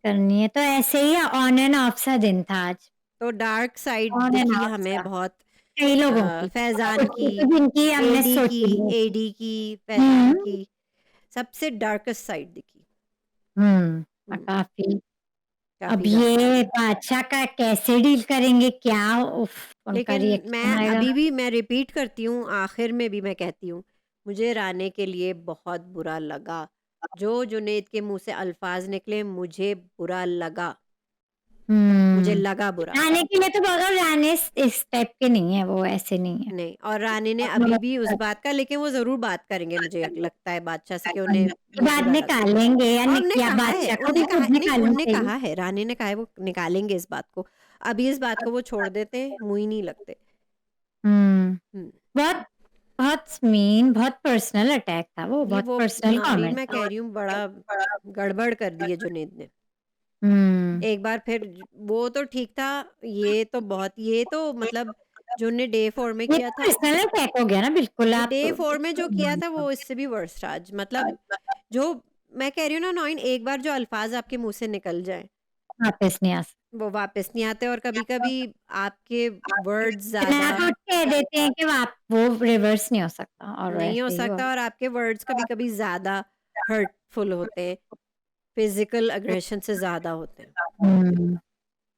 करनी है, तो ऐसे ही ऑन एंड ऑफ सा दिन था आज। तो डार्क साइड ऑन एंड दिखी ऑफ हमें सा बहुत, कई लोगों की, फैजान की, कुछ जिनकी हमने एडी की, सोची नहीं थी। एडी की, फैजान हम्म की, सबसे डार्केस्ट साइड दिखी। काफी। अब काफी ज्यादा। ये बादशाह का कैसे डील करेंगे, क्या उफ, उनका लेकिन रिएक्शन मैं आएगा। अभी भी मैं रिपीट करती हूँ, आखिर में भी मैं कहती हूँ, मुझे राने के लिए बहुत बुरा लगा जो जुनेद के मुंह से अल्फाज निकले, मुझे बुरा लगा, मुझे लगा बुरा। राने के लिए तो बहुत, और राने इस टाइप के नहीं है, वो ऐसे नहीं है। नहीं, और रानी ने अभी भी उस बात का, लेकिन वो जरूर बात करेंगे मुझे लगता है बादशाह से कि उन्हें ये बात बुरा लगा। निकालेंगे और उनने या कहा है, बादशाह को भी उन्हें कहा खुद नहीं, निकालना उनने चाहिए। कहा है, रानी ने कहा है वो निकालेंगे इस बात को। अभी इस बात को वो छोड़ देते हैं, मुंह ही नहीं लगते। हम्म हम्म, बहुत बहुत मीन, बहुत पर्सनल अटैक था वो, ये बहुत वो पर्सनल नौरीन, कमेंट मैं था। कह रही हूँ, बड़ा गड़बड़ कर दी है जुनेद ने। हम्म एक बार फिर वो तो ठीक था, ये तो बहुत, ये तो मतलब जो ने डे 4 में ये किया तो था, पर्सनल अटैक हो गया ना, बिल्कुल ये आप। डे 4 में जो किया था वो इससे भी वर्स्ट था आज। मतलब जो मैं कह रही हूँ ना नौरीन, एक बार जो अल्फाज आपके मुंह से निकल जाए वापस नहीं आ सकते। वो वापस नहीं आते, और कभी कभी आपके वर्ड्स इतना ज्यादा तो कह देते हैं कि वो रिवर्स नहीं हो सकता, और नहीं हो वैसे ही हुआ। सकता, और आपके वर्ड्स कभी कभी ज्यादा हर्टफुल होते हैं, फिजिकल अग्रेशन से ज्यादा होते हैं। हम्म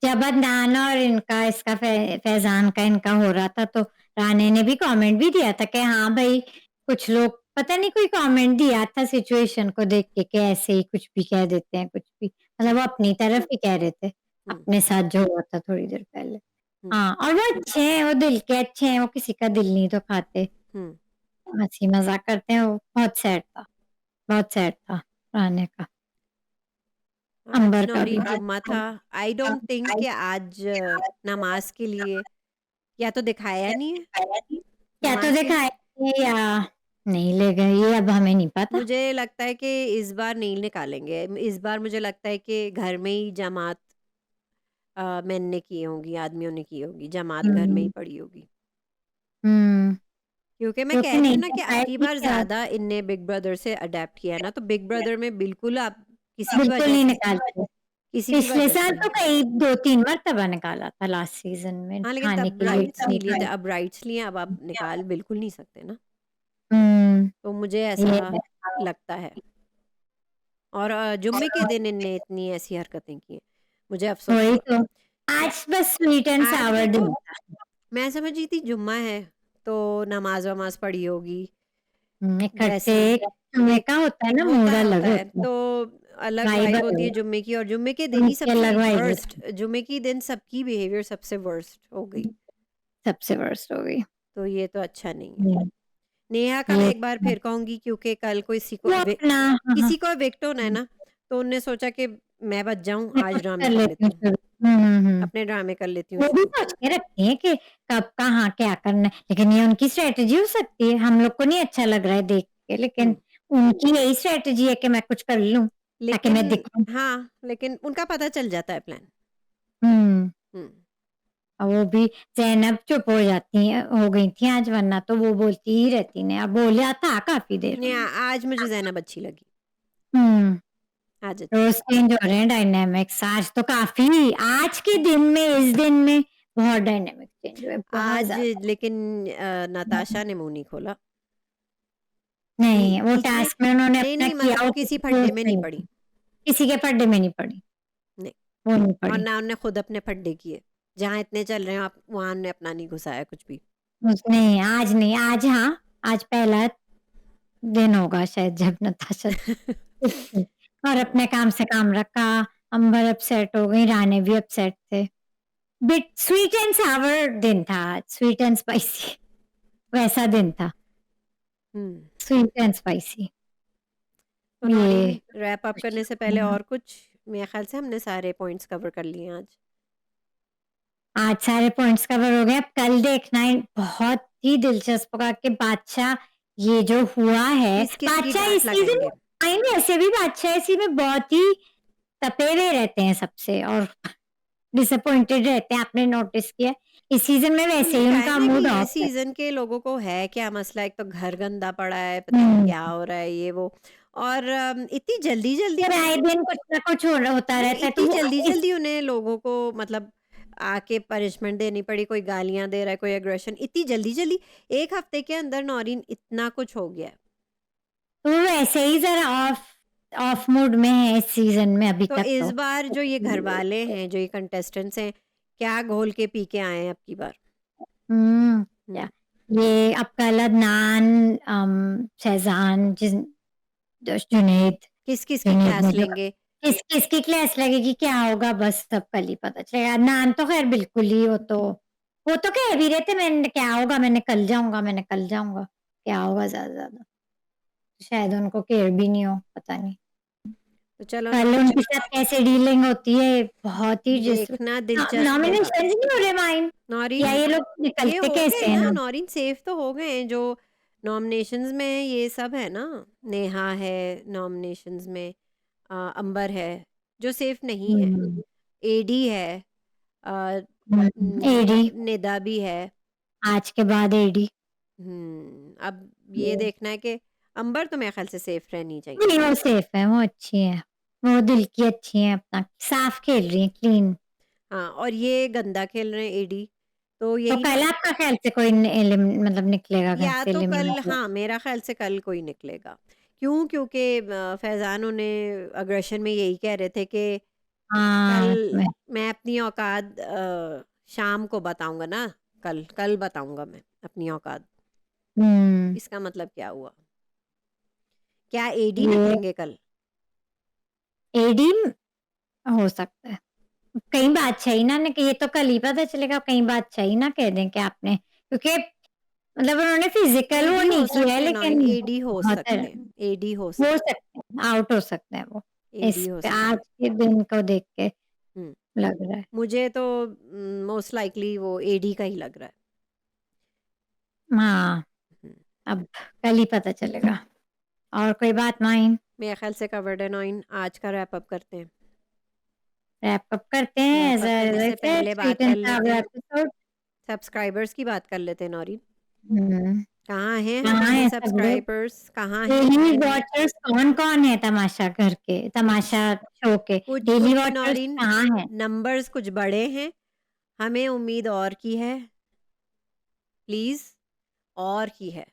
जब अदनान और इनका इसका फैजान का इनका हो रहा था, तो राणे ने भी कमेंट भी दिया था कि हाँ भाई, कुछ लोग पता नहीं कोई कमेंट दिया था सिचुएशन को देख के कि ऐसे ही कुछ भी कह देते हैं, कुछ भी, मतलब वो अपनी तरफ ही कह रहे थे हम्म, अपने साथ जो हुआ था थोड़ी देर पहले। हम्म, हाँ, और वो अच्छे हैं, वो दिल के अच्छे हैं, वो किसी का दिल नहीं तो खाते, हम्म। हंसी मजाक करते हैं। वो बहुत सैड था, बहुत सैड था राणे का, आज अंबर का भी। नौरीन जुम्मा था। आई डोंट थिंक कि आज नमाज के लिए या तो दिखाया नहीं है क्या तो नमाज के लिए। दिखाए या नहीं ले गए, ये अब हमें नहीं पता। मुझे लगता है कि इस बार नहीं निकालेंगे, इस बार मुझे लगता है कि घर में ही जमात मैन ने की होगी, आदमियों ने की होगी, जमात घर में ही हम्म पड़ी होगी। हम्म क्योंकि मैं कह क्योंकि रही नहीं हूँ ना कि दिखाया अबकी ठीक बार है, ज्यादा इनने बिग ब्रदर से अडेप्ट किया है ना, तो बिग ब्रदर में बिल्कुल आप किसी की बिल्कुल वजह नहीं से, निकालते। किसी की पिछले वजह से साल तो नहीं। कई 2-3 मरतबा निकाला था लास्ट सीजन में हाँ, लेकिन खाने तब के लिए राइट्स नहीं लिए थे, भी। अब राइट्स लिए, अब आप निकाल बिल्कुल नहीं सकते ना। हम्म तो मुझे ये ऐसा है। लगता है। और जुम्मे के दिन इनने इतनी ऐसी हरकतें की हैं, मुझे अफसोस वही होता तो, है। आज बस स्वीट एंड आज सावर देखो, दिन था। मैं समझ रही थी जुम्मा है तो नमाज वमाज पढ़ी होगी, इकट्ठे वैसी समय एक का होता है ना, मूड होता अलग है होता है। तो अलग वाइब वाइब होती है अलग जुम्मे की। और जुम्मे के है, दिन ही उनकी सबसे अलग वाइब वर्स्ट, होती है। जुम्मे की दिन सबकी बिहेवियर सबसे वर्स्ट हो गई, सबसे वर्स्ट हो गई। तो ये तो अच्छा नहीं है। हम्म, नेहा का मैं ये एक बार फिर कहूंगी, क्योंकि कल को वो अपना, हाँ, हाँ, किसी को एविक्ट होना है ना, तो उन्होंने सोचा कि मैं बच जाऊं, मैं आज खुद ड्रामे कर कर लेती लेती हूँ हूँ, शुरू। अपने ड्रामे कर लेती हूँ वो भी शुरू। सोच के रखती हैं कि कब कहाँ क्या करना है, लेकिन ये उनकी स्ट्रेटेजी हो सकती है, हम लोग को नहीं अच्छा लग रहा है देख के, लेकिन हम्म, उनकी यही स्ट्रेटेजी है कि मैं कुछ कर लूं। ताकि मैं लेकिन दिखूं। हाँ, लेकिन उनका पता चल जाता है प्लान। हम्म हम्म, और वो भी जैनब चुप हो जाती है, हो गई थी आज, वरना तो वो बोलती ही रहती ने, अब बोला था काफी देर नहीं, में। आज मुझे जैनब अच्छी लगी। हम्म आज अच्छी रोज लगी। चेंज हो रहे हैं डायनेमिक्स, आज तो काफी, आज के दिन में, इस दिन में बहुत डायनेमिक चेंज हुए, बहुत आज ज्यादा। लेकिन नताशा ने मुंह नहीं खोला। नहीं, वो बीच में टास्क में उन्होंने नहीं अपना नहीं, किया, मतलब वो किसी किसी फड्डे के में उसमें नहीं नहीं पड़ी। पड़ी, किसी के पड्डे में नहीं पड़ी, नहीं, वो नहीं और पड़ी। ना उनने खुद अपने फड्डे किए। जहाँ इतने चल रहे हैं आप, वहां उन्होंने अपना नहीं घुसाया कुछ भी। नहीं, आज नहीं, आज हाँ, आज पहला दिन होगा शायद जब नताशा और अपने काम से काम रखा। अंबर अपसेट हो गई, राणे भी अपसेट थे। बिट स्वीट एंड सावर दिन था आज, स्वीट एंड स्पाइसी वैसा दिन था, हम्म। Sweet and spicy. तो ये नौरीन, रैप अप करने से पहले और कुछ, मेरे ख्याल से हमने सारे पॉइंट्स कवर कर लिए आज। आज सारे पॉइंट्स कवर हो गए, अब कल देखना है, बहुत ही दिलचस्प होगा कि बादशाह ये जो हुआ है, किस किस की बादशाह गांठ इस सीजन लगाएंगे। में आए नहीं, ऐसे भी बादशाह इसी में बहुत ही तपे हुए रहते हैं सबसे, और डिसअपॉइंटेड रहते हैं, आपने नोटिस किया इस सीजन में वैसे ही क्या उनका है ना मूड कि ऑफ इस है। सीजन के लोगों को है क्या मसला, एक तो घर गंदा पड़ा है, पता नहीं क्या हो रहा है ये वो, और इतनी जल्दी जल्दी फिर आए दिन कुछ ना कुछ हो रहा होता रहता है, तो इतनी वो जल्दी इस जल्दी उन्हें लोगों को मतलब आके पनिशमेंट देनी पड़ी, कोई गालियां दे रहा है, कोई एग्रेशन, इतनी जल्दी जल्दी एक हफ्ते के अंदर नौरीन इतना कुछ हो गया है। तो वो वैसे ही जरा ऑफ ऑफ मूड में है इस सीजन में अभी तो तक इस तो। बार जो ये घर वाले हैं, जो ये कंटेस्टेंट्स हैं, क्या घोल के पी के आए हैं अब की बार। क्या ये अब कल अदनान, शहजान, जुनैद, किस किस की जुनैद क्लास ने जो लेंगे। किस किसकी क्लास लगेगी, क्या होगा, बस सब कल ही पता चलेगा। अदनान तो खैर बिल्कुल ही, वो तो कह भी रहे थे, मैंने क्या होगा, मैंने कल जाऊंगा, मैंने कल जाऊंगा, क्या होगा ज्यादा, शायद उनको केयर भी नहीं हो, पता नहीं तो चलो कल उनके साथ कैसे डीलिंग होती है, बहुत ही जिस देखना दिलचस्प होगा। नॉमिनेशन नहीं हो रहे माइन, नौरीन या ये लोग ये निकलते हो कैसे गए हैं ना, ना। नौरीन सेफ तो हो गए हैं जो नॉमिनेशंस में हैं, ये सब है ना। नेहा है नॉमिनेशंस में, अंबर है जो सेफ नहीं है, एडी है, एडी निदा भी है। आज के बाद एडी अब ये देखना है कि अंबर तो मेरे ख्याल से सेफ रहनी चाहिए। नहीं, वो सेफ है, वो अच्छी है, वो दिल की अच्छी है, अपना साफ खेल रही है, क्लीन। हाँ, और ये गंदा खेल रहे हैं एडी, तो तो यही कल ना, आपका ख्याल से कोई मतलब निकलेगा घर या से तो कल, एलिमिनेट? हाँ मेरा ख्याल से कल कोई निकलेगा। क्यों? क्योंकि फैजान उन्हें अग्रेशन में यही कह रहे थे कि हाँ, कल मैं अपनी औकात शाम को बताऊंगा ना, कल कल बताऊंगा मैं अपनी औकात। इसका मतलब क्या हुआ? क्या एडी निकलेंगे कल? एडी हो सकता है, कहीं बादशाही ना कि ये तो कल ही पता चलेगा, कहीं बादशाही ना कह दें कि आपने, क्योंकि मतलब उन्होंने फिजिकल वो एडी नहीं हो किया सकते है, हैं नॉइन, लेकिन एडी हो बहुत सकते हैं, एडी हो हो सकते सकते हैं, आउट हो सकते हैं वो, एडी इस हो सकते आज के दिन को देख के हम्म लग रहा है। मुझे तो मोस्ट लाइकली वो एडी का ही लग रहा है। हाँ, हम्म, अब कल ही पता चलेगा। और कोई बात माइन, मेरे ख्याल से कवर्ड है नॉइन, आज का रैप अप करते हैं। रैप अप करते हैं, रैप अप करने से पहले बात कर लेते हैं, एपिसोड। सब्सक्राइबर्स की बात कर लेते हैं नौरीन। कहाँ हैं कहाँ हमारे है सब लोग, सब्सक्राइबर्स, कहाँ हैं? डेली वॉचर्स कौन कौन है, तमाशा घर के, तमाशा शो के कुछ डेली कुछ वॉचर्स नौरीन कहाँ है? नंबर्स कुछ बड़े हैं, हमें उम्मीद और की है, प्लीज और की है,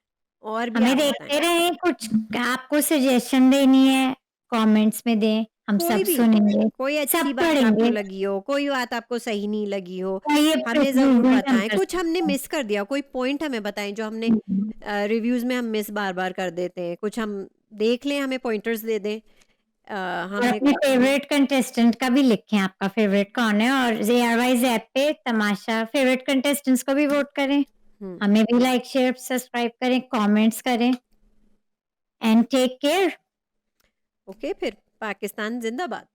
और भी हमें आप देखते बताएं। रहे, कुछ आपको सजेशन देनी है कमेंट्स में दें, हम कोई सब भी, सुनेंगे, कोई अच्छी सब बात आपको पढ़ेंगे, लगी हो, कोई बात आपको सही नहीं लगी हो, ये हमें ज़रूर इम्प्रूवमेंट हम बताएं। कर कुछ हमने सकते मिस कर दिया, कोई पॉइंट हमें बताएं जो हमने हैं। रिव्यूज़ में हम मिस बार बार कर देते हैं, कुछ हम देख लें, हमें पॉइंटर्स दे दें। और हमने अपने फेवरेट कंटेस्टेंट का भी लिखें, आपका फेवरेट कौन है, और ARYZ ऐप पे तमाशा फेवरेट कंटेस्टेंट्स को भी वोट करें, हमें भी लाइक शेयर सब्सक्राइब करें, कमेंट्स करें, एंड टेक केयर। ओके, फिर पाकिस्तान जिंदाबाद।